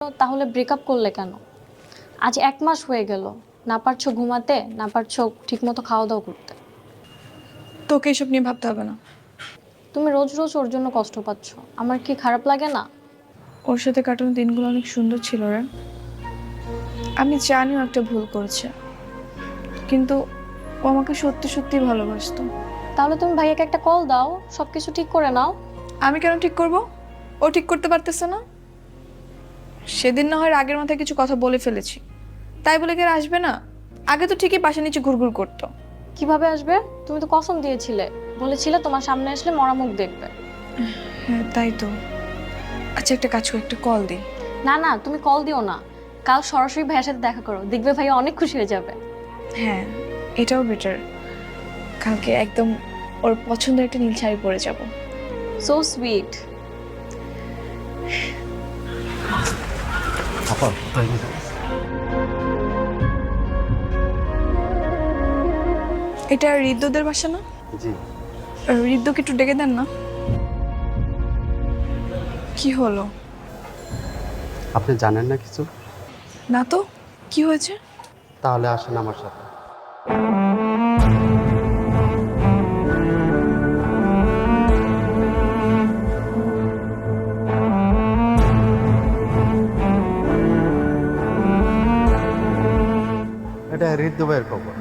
তাহলে ব্রেকআপ করলে কেন? আজ ১ মাস হয়ে গেল। না পারছো ঘুমাতে, না পারছো ঠিকমতো খাওয়া-দাওয়া করতে। তোকে এসব নিয়ে ভাবতে হবে না। তুমি রোজ, রোজ ওর জন্য কষ্ট পাচ্ছ। আমার কি খারাপ লাগে না? ওর সাথে কাটানো দিনগুলো অনেক সুন্দর ছিল রে। আমি জানি ও একটা ভুল করেছে, কিন্তু ও আমাকে সত্যি সত্যি ভালোবাসতো। তাহলে তুমি ভাইয়াকে একটা কল দাও, সবকিছু ঠিক করে নাও। আমি কেন ঠিক করব? ও ঠিক করতে পারতেছে না। সেদিন না হয় রাগের মাথায় কিছু কথা বলে ফেলেছি, তাই বলে কি আর আসবে না? আগে তো ঠিকই পাশে নিচে ঘুরঘুর করতো। কিভাবে আসবে? তুমি তো কসম দিয়েছিলে। বলেছিলে তোমার সামনে আসলে মরা মুখ দেখবে। হ্যাঁ তাই তো। আচ্ছা একটা কাজ কর, একটা কল দিই। না, না, তুমি কল দিও না। কাল সরাসরি ভাইয়ার সাথে দেখা করো। দেখবে ভাইয়া অনেক খুশি হয়ে যাবে। হ্যাঁ, এটাও বেটার। কালকে একদম ওর পছন্দের একটা নীল শাড়ি পরে যাব। So sweet. আপা তাই না? এটা হৃদ্যদের বাসা না? জি। হৃদ্যকে একটু ডেকে দেন না। কি হলো? আপনি জানেন না কিছু? না তো, কি হয়েছে? তাহলে আসেন আমার সাথে। এটা হৃদ্য ভাইয়ের খবর।